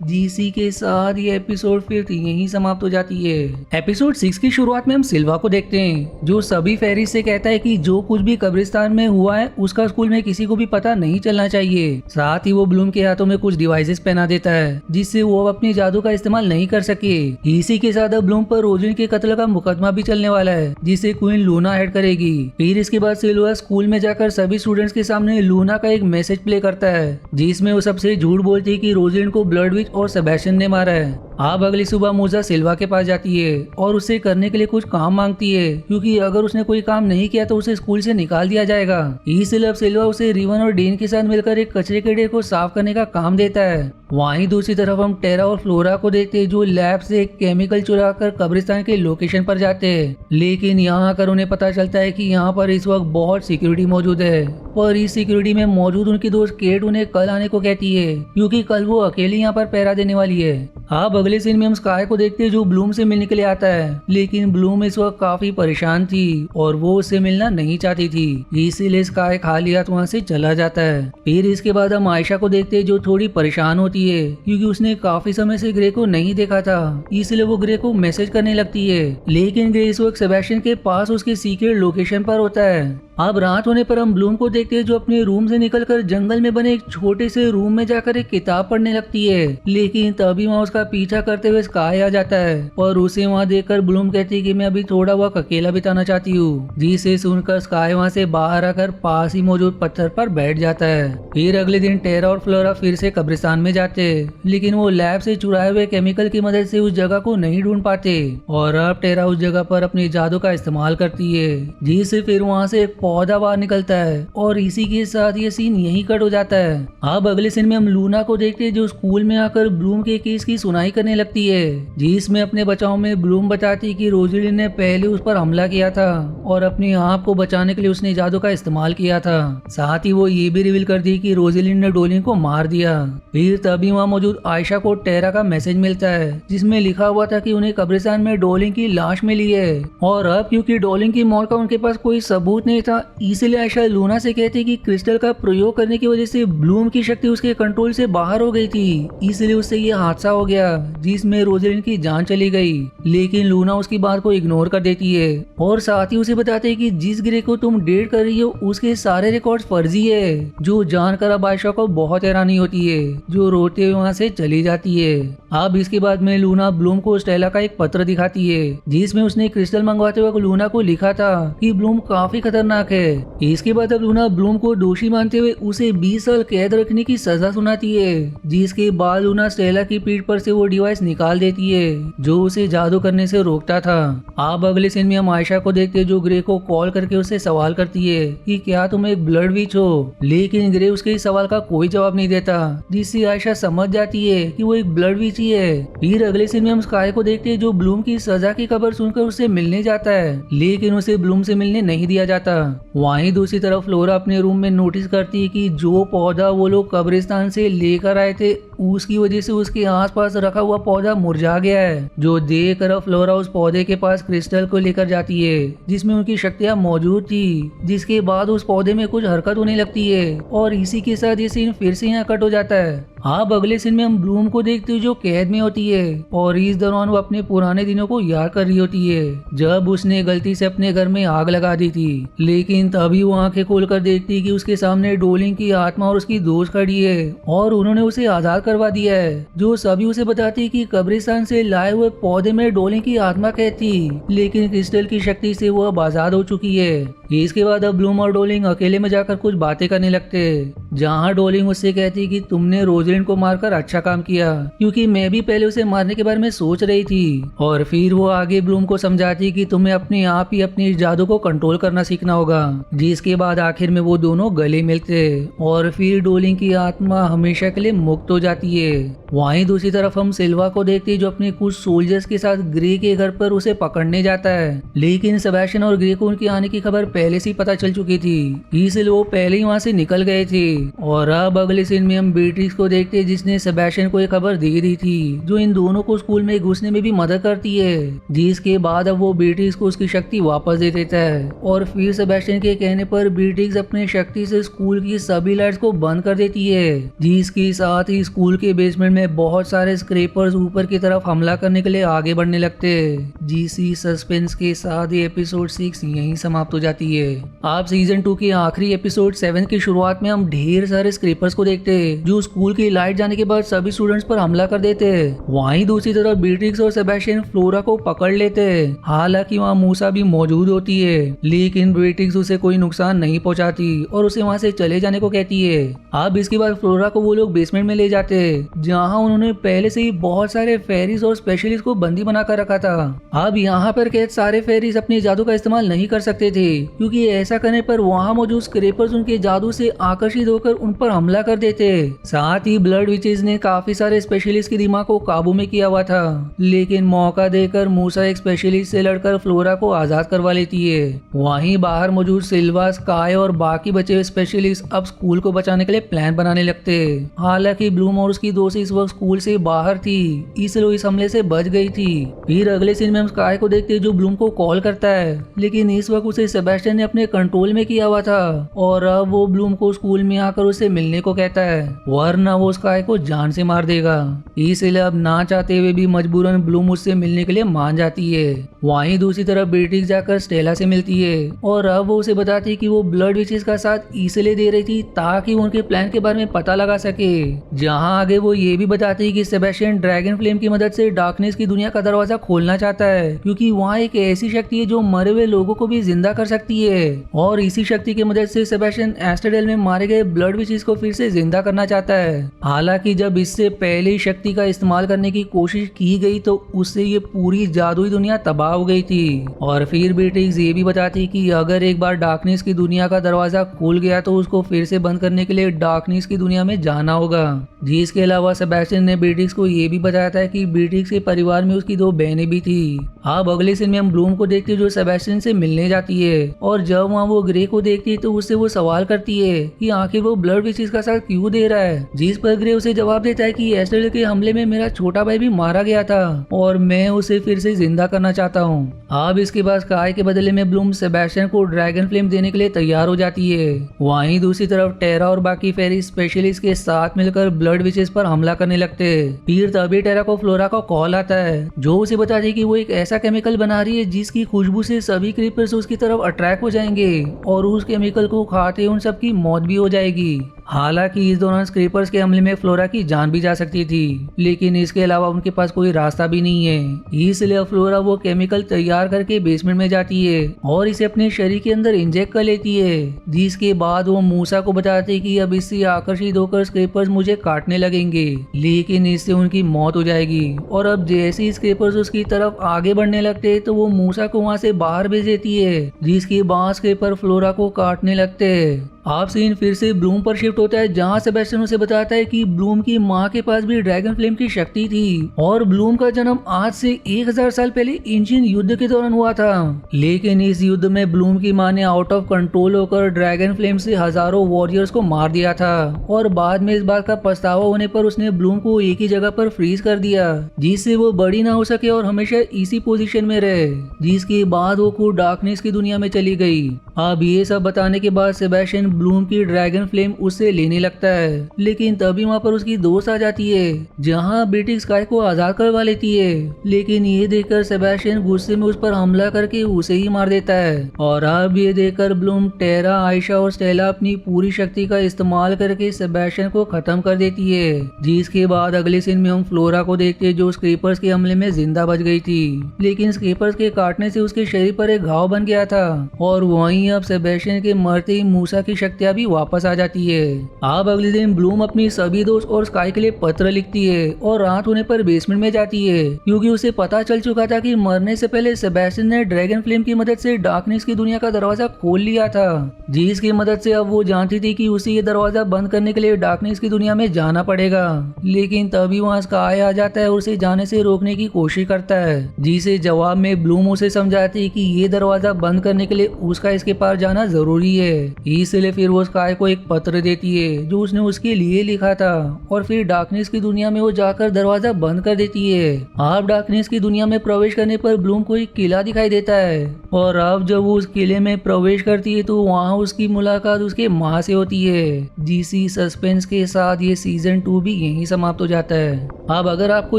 जिसी के साथ ये एपिसोड फिर यही समाप्त हो जाती है। एपिसोड 6 की शुरुआत में हम सिल्वा को देखते हैं जो सभी फेरिस से कहता है कि जो कुछ भी कब्रिस्तान में हुआ है उसका स्कूल में किसी को भी पता नहीं चलना चाहिए। साथ ही वो ब्लूम के हाथों में कुछ डिवाइसेस पहना देता है जिससे वो अब अपने जादू का इस्तेमाल नहीं कर सके। इसी के साथ अब ब्लूम पर रोजेलिन के कत्ल का मुकदमा भी चलने वाला है, जिसे क्वीन लूना हेड करेगी। फिर इसके बाद सिल्वा स्कूल में जाकर सभी स्टूडेंट्स के सामने लूना का एक मैसेज प्ले करता है, जिसमें वो सबसे झूठ बोलती है कि रोजेलिन को ब्लड विच और सेबेस्टियन ने मारा है। अब अगली सुबह मूजा सिल्वा के पास जाती है और उससे करने के लिए कुछ काम मांगती है, क्योंकि अगर उसने कोई काम नहीं किया तो उसे स्कूल से निकाल दिया जाएगा। इसलिए अब सिल्वा उसे रिवन और डीन के साथ मिलकर एक कचरे के ढेर को साफ करने का काम देता है। वहीं दूसरी तरफ हम टेरा और फ्लोरा को देखते हैं जो लैब से एक केमिकल चुरा कर कब्रिस्तान के लोकेशन पर जाते हैं, लेकिन यहाँ आकर उन्हें पता चलता है कि यहाँ पर इस वक्त बहुत सिक्योरिटी मौजूद है। पर इस सिक्योरिटी में मौजूद उनकी दोस्त केट उन्हें कल आने को कहती है क्योंकि कल वो अकेली यहाँ पर पहरा देने वाली है। अब अगले सीन में हम स्काई को देखते हैं जो ब्लूम से मिलने के लिए आता है, लेकिन ब्लूम इस वक्त काफी परेशान थी और वो उससे मिलना नहीं चाहती थी, इसीलिए स्काई खाली हाथ वहाँ से चला जाता है। फिर इसके बाद हम आयशा को देखते हैं जो थोड़ी परेशान होती है क्योंकि उसने काफी समय से ग्रे को नहीं देखा था, इसलिए वो ग्रे को मैसेज करने लगती है, लेकिन ग्रे इस वक्त सेबेस्टियन के पास उसके सीक्रेट लोकेशन पर होता है। अब रात होने पर हम ब्लूम को देखते हैं जो अपने रूम से निकलकर जंगल में बने एक छोटे से रूम में जाकर एक किताब पढ़ने लगती है, लेकिन तभी वहाँ उसका पीछा करते हुए स्काई आ जाता है और उसे वहाँ देखकर ब्लूम कहती है कि मैं अभी थोड़ा वक्त अकेला बिताना चाहती हूँ, जिसे सुनकर स्काई वहाँ से बाहर आकर पास ही मौजूद पत्थर पर बैठ जाता है। फिर अगले दिन टेरा और फ्लोरा फिर से कब्रिस्तान में जाते, लेकिन वो लैब से चुराए हुए केमिकल की मदद से उस जगह को नहीं ढूंढ पाते और अब टेरा उस जगह पर अपने जादू का इस्तेमाल करती है, जिससे फिर वहाँ से पौधा बाहर निकलता है और इसी के साथ ये सीन यहीं कट हो जाता है। अब अगले सीन में हम लूना को देखते हैं जो स्कूल में आकर ब्लूम के केस की सुनाई करने लगती है, जिसमें अपने बचाव में ब्लूम बताती कि रोजलिन ने पहले उस पर हमला किया था और अपने आप को बचाने के लिए उसने जादू का इस्तेमाल किया था। साथ ही वो ये भी रिवील कर दी कि रोजलिन ने डोलिन को मार दिया। फिर तभी वहाँ मौजूद आयशा को टेरा का मैसेज मिलता है जिसमें लिखा हुआ था कि उन्हें कब्रिस्तान में डोलिन की लाश मिली है और अब क्योंकि डोलिन की मौत का उनके पास कोई सबूत नहीं था, इसलिए आयशा लूना से कहती कि क्रिस्टल का प्रयोग करने की वजह से ब्लूम की शक्ति उसके कंट्रोल से बाहर हो गई थी, इसलिए उससे ये हादसा हो गया जिसमें रोजलिन की जान चली गई। लेकिन लूना उसकी बात को इग्नोर कर देती है और साथ ही उसे बताते हैं कि जिस ग्रे को तुम डेट कर रही हो उसके सारे रिकॉर्ड्स फर्जी है, जो जानकर अब आयशा को बहुत हैरानी होती है, जो रोते हुए वहाँ से चली जाती है। अब इसके बाद में लूना ब्लूम को स्टेला का एक पत्र दिखाती है जिसमें उसने क्रिस्टल मंगवाते वक्त लूना को लिखा था कि ब्लूम काफी खतरनाक है। इसके बाद अब लूना ब्लूम को दोषी मानते हुए उसे 20 साल कैद रखने की सजा सुनाती है, जिसके बाद लूना स्टेला की पीठ पर से वो डिवाइस निकाल देती है जो उसे जादू करने से रोकता था। अब अगले सीन में हम आयशा को देखते हैं जो ग्रे को कॉल करके उससे सवाल करती है कि क्या तुम एक ब्लड विच हो, लेकिन ग्रे उसके इस सवाल का कोई जवाब नहीं देता, जिससे आयशा समझ जाती है कि वो एक ब्लड विच ही है। फिर अगले सीन में हम स्काई को देखते हैं जो ब्लूम की सजा की खबर सुनकर उससे मिलने जाता है, लेकिन उसे ब्लूम से मिलने नहीं दिया जाता। वहीं दूसरी तरफ फ्लोरा अपने रूम में नोटिस करती है कि जो पौधा वो लोग कब्रिस्तान से लेकर आए थे उसकी वजह से उसके आसपास रखा हुआ पौधा मुरझा गया है, जो देखकर फ्लोरा उस पौधे के पास क्रिस्टल को लेकर जाती है जिसमें उनकी शक्तियां मौजूद थी, जिसके बाद उस पौधे में कुछ हरकत होने लगती है और इसी के साथ ये सीन फिर से यहाँ कट हो जाता है। अब अगले सीन में हम ब्लूम को देखते हैं जो कैद में होती है और इस दौरान वो अपने पुराने दिनों को याद कर रही होती है जब उसने गलती से अपने घर में आग लगा दी थी, लेकिन तभी वो आंखें खोलकर देखती कि उसके सामने डोलिन की आत्मा और उसकी दोस्त खड़ी है और उन्होंने उसे आजाद करवा दिया है, जो सभी उसे बताती कि कब्रिस्तान से लाए हुए पौधे में डोलिन की आत्मा कैद थी, लेकिन क्रिस्टल की शक्ति से वो अब आजाद हो चुकी है। इसके बाद अब ब्लूम और डोलिंग अकेले में जाकर कुछ बातें करने लगते, जहाँ डोलिंग उससे कहती कि तुमने रोजलिन को मारकर अच्छा काम किया, क्योंकि मैं भी पहले उसे मारने के बारे में सोच रही थी। और फिर वो आगे ब्लूम को समझाती कि तुम्हें अपने आप ही अपनी जादू को कंट्रोल करना सीखना होगा, जिसके बाद आखिर में वो दोनों गले मिलते और फिर डोलिंग की आत्मा हमेशा के लिए मुक्त हो जाती है। वहीं दूसरी तरफ हम सिल्वा को देखते जो अपने कुछ सोल्जर्स के साथ ग्रे के घर पर उसे पकड़ने जाता है, लेकिन सेबेस्टियन और ग्रे को उनके आने की खबर पहले से पता चल चुकी थी, इसलिए वो पहले ही वहाँ से निकल गए थे। और अब अगले सीन में हम बीट्रिक्स को देखते जिसने सेबेस्टियन को एक खबर दे दी थी जो इन दोनों को स्कूल में घुसने में भी मदद करती है, जिसके बाद अब वो बीट्रिक्स को उसकी शक्ति वापस दे देता है और फिर सेबेस्टियन के कहने पर बीट्रिक्स अपने शक्ति से स्कूल की सभी लाइट्स को बंद कर देती है, जिसके साथ ही स्कूल के बेसमेंट में बहुत सारे स्क्रैपर्स ऊपर की तरफ हमला करने के लिए आगे बढ़ने लगते हैं। जीसी सस्पेंस के साथ ये एपिसोड 6 यहीं समाप्त हो जाती है। आप सीजन 2 के आखिरी एपिसोड 7 की शुरुआत में हम ढेर सारे स्क्रैपर्स को देखते हैं जो स्कूल की लाइट जाने के बाद सभी स्टूडेंट्स पर हमला कर देते हैं। वहीं दूसरी तरफ बीट्रिक्स और सेबेस्टियन फ्लोरा को पकड़ लेते हैं, हालांकि वहाँ मूसा भी मौजूद होती है, लेकिन बीट्रिक्स ब्रीटिश उसे कोई नुकसान नहीं पहुंचाती और उसे वहां से चले जाने को कहती है। अब इसके बाद फ्लोरा को वो लोग बेसमेंट में ले जाते हैं जहां उन्होंने पहले से ही बहुत सारे फेरिस और स्पेशलिस्ट को बंदी बनाकर रखा था। अब यहाँ पर कैद सारे फेरिस अपने जादू का इस्तेमाल नहीं कर सकते थे क्योंकि ऐसा करने पर वहाँ मौजूद स्क्रैपर्स उनके जादू से आकर्षित होकर उन पर हमला कर देते। साथ ही ब्लड विचेस ने काफी सारे स्पेशलिस्ट के दिमाग को काबू में किया हुआ था, लेकिन मौका देकर मूसा एक स्पेशलिस्ट से लड़कर फ्लोरा को आजाद करवा लेती है। वहीं बाहर मौजूद सिल्वा, स्काई और बाकी बचे हुए स्पेशलिस्ट अब स्कूल को बचाने के लिए प्लान बनाने लगते। हालांकि ब्लूम और उसकी दोस्त इस वक्त स्कूल से बाहर थी, इसलिए इस हमले से बच गई थी। फिर अगले सीन में हम स्काई को देखते जो ब्लूम को कॉल करता है, लेकिन इस वक्त उसे सेबेस्टियन ने अपने कंट्रोल में किया हुआ था और अब वो ब्लूम को स्कूल में आकर उसे मिलने को कहता है, वरना वो स्काई को जान से मार देगा। इसलिए अब ना चाहते हुए भी मजबूरन ब्लूम उससे मिलने के लिए मान जाती है। वहीं दूसरी तरफ बेट्रिक्स जाकर स्टेला से मिलती है और अब वो उसे बताती है कि वो ब्लड विचेस का साथ इसलिए दे रही थी ताकि वो उनके प्लान के बारे में पता लगा सके। जहां आगे वो ये भी बताती है कि सेबेस्टियन ड्रैगन फ्लेम की मदद से डार्कनेस की दुनिया का दरवाजा खोलना चाहता है क्योंकि वहाँ एक ऐसी शक्ति है जो मरे हुए लोगों को भी जिंदा कर सकती है और इसी शक्ति की मदद से सेबेस्टियन एस्टेडेल में मारे गए ब्लड विचेस को फिर से जिंदा करना चाहता है। हालांकि जब इससे पहले ही शक्ति का इस्तेमाल करने की कोशिश की गई तो उससे ये पूरी जादुई दुनिया तबाह हो गई थी। और फिर बेट्रिक्स ये भी बताती कि अगर एक बार डार्कनेस की दुनिया का दरवाजा खुल गया तो उसको फिर से बंद करने के लिए डार्कनेस की दुनिया में जाना होगा। जिसके अलावा सेबेस्टियन ने बेट्रिक्स को ये भी बताया था कि बेट्रिक्स के परिवार में उसकी 2 बहनें भी थी। अब अगले सीन में हम ब्लूम को देखते जो सेबेस्टियन से मिलने जाती है और जब वहाँ वो ग्रे को देखती है तो उससे वो सवाल करती है कि आखिर वो ब्लड विचेस का साथ क्यों दे रहा है, जिस पर ग्रे उसे जवाब देता है कि एस्टेडेल के हमले में मेरा छोटा भाई भी मारा गया था और मैं उसे फिर से जिंदा करना चाहता हूँ। अब इसके बाद स्काई के बदले में ब्लूम सेबेस्टियन को ड्रैगन फ्लेम देने के लिए तैयार हो जाती है। वहीं दूसरी तरफ टेरा और बाकी फेरी स्पेशलिस्ट के साथ मिलकर ब्लड विचेस पर हमला करने लगते। फिर तभी टेरा को फ्लोरा का कॉल आता है जो उसे बताती है कि वो एक ऐसा केमिकल बना रही है जिसकी खुशबू से सभी क्रीपर्स उसकी तरफ अट्रैक्ट हो जाएंगे और उस केमिकल को खाते उन सबकी मौत भी हो जाएगी। हालांकि इस दौरान स्क्रीपर्स के हमले में फ्लोरा की जान भी जा सकती थी, लेकिन इसके अलावा उनके पास कोई रास्ता भी नहीं है। इसलिए फ्लोरा वो केमिकल तैयार करके बेसमेंट में जाती है और इसे अपने शरीर के अंदर इंजेक्ट कर लेती है, जिसके बाद वो मूसा को बताती है कि अब इससे आकर्षित होकर स्क्रीपर्स मुझे काटने लगेंगे, लेकिन इससे उनकी मौत हो जाएगी। और अब जैसे ही स्क्रीपर्स उसकी तरफ आगे बढ़ने लगते तो वो मूसा को वहाँ से बाहर भेज देती है, जिसके बाद स्क्रीपर फ्लोरा को काटने लगते हैं। आप सीन फिर से ब्लूम पर शिफ्ट होता है जहां सेबेस्टियन उसे बताता है कि ब्लूम की मां के पास भी ड्रैगन फ्लेम की शक्ति थी और ब्लूम का जन्म आज से 1000 साल पहले एंशिएंट युद्ध के दौरान हुआ था। लेकिन इस युद्ध में ब्लूम की मां ने आउट ऑफ कंट्रोल होकर ड्रैगन फ्लेम से हजारों वॉरियर्स को मार दिया था और बाद में इस बात का पछतावा होने पर उसने ब्लूम को एक ही जगह पर फ्रीज कर दिया जिससे वो बड़ी ना हो सके और हमेशा इसी पोजीशन में रहे, जिसके बाद वो खुद डार्कनेस की दुनिया में चली गई। अब ये सब बताने के बाद सेबेस्टियन ब्लूम की ड्रैगन फ्लेम उससे लेने लगता है, लेकिन तभी वहाँ पर उसकी दोस्त आ जाती है जहाँ बेट्रिक्स स्काई को आजाद करवा लेती है। लेकिन ये देखकर सेबेस्टियन गुस्से में उस पर हमला करके उसे ही मार देता है। और अब ये देखकर ब्लूम, टेरा, आयशा और स्टेला अपनी पूरी शक्ति का इस्तेमाल करके सेबेस्टियन को खत्म कर देती है। जिसके बाद अगले सीन में हम फ्लोरा को देखते हैं जो स्क्रीपर्स के हमले में जिंदा बच गई थी, लेकिन स्क्रीपर्स के काटने से उसके शरीर पर एक घाव बन गया था। और वहीं अब सेबेस्टियन के मरते ही मूसा की शक्तियां भी वापस आ जाती है। अब अगले दिन ब्लूम अपनी सभी दोस्त और स्काई के लिए पत्र लिखती है और रात होने पर बेसमेंट में जाती है क्योंकि उसे पता चल चुका था कि मरने से पहले सेबेस्टियन ने ड्रैगन फ्लेम की मदद से डार्कनेस की दुनिया का दरवाजा खोल लिया था, जिसकी मदद से अब वो जानती थी कि उसे ये दरवाजा बंद करने के लिए डार्कनेस की दुनिया में जाना पड़ेगा। लेकिन तभी वहाँ स्काई आ जाता है और उसे जाने से रोकने की कोशिश करता है, जिसे जवाब में ब्लूम उसे समझाती है कि ये दरवाजा बंद करने के लिए उसका इसके पार जाना जरूरी है। इसलिए फिर वो स्काई को एक पत्र देती है जो उसने उसके लिए लिखा था और फिर डार्कनेस की दुनिया में वो जाकर दरवाजा बंद कर देती है। अब डार्कनेस की दुनिया में प्रवेश करने पर ब्लूम को एक किला दिखाई देता है और अब जब वो उस किले में प्रवेश करती है तो वहाँ उसकी मुलाकात उसके माँ से होती है। जिसी सस्पेंस के साथ ये सीजन 2 भी यहीं समाप्त हो जाता है। अब अगर आपको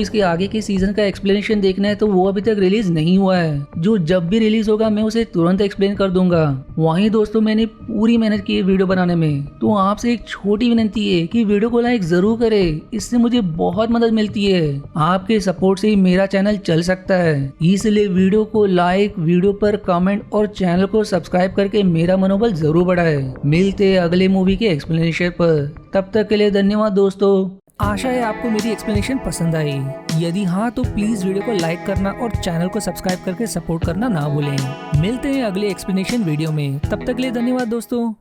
इसके आगे के सीजन का एक्सप्लेनेशन देखना है तो वो अभी तक रिलीज नहीं हुआ है, जो जब भी रिलीज होगा मैं उसे तुरंत एक्सप्लेन कर दूंगा। वहीं दोस्तों मैंने पूरी मेहनत की वीडियो बनाने में। तो आपसे एक छोटी विनती है कि वीडियो को लाइक जरूर करें, इससे मुझे बहुत मदद मिलती है। आपके सपोर्ट से ही मेरा चैनल चल सकता है, इसलिए वीडियो को लाइक, वीडियो पर कमेंट और चैनल को सब्सक्राइब करके मेरा मनोबल जरूर बढ़ाए। मिलते हैं अगले मूवी के एक्सप्लेनेशन पर, तब तक के लिए धन्यवाद दोस्तों। आशा है आपको मेरी एक्सप्लेनेशन पसंद आई। यदि हाँ तो प्लीज वीडियो को लाइक करना और चैनल को सब्सक्राइब करके सपोर्ट करना ना भूलें। मिलते हैं अगले एक्सप्लेनेशन वीडियो में, तब तक के लिए धन्यवाद दोस्तों।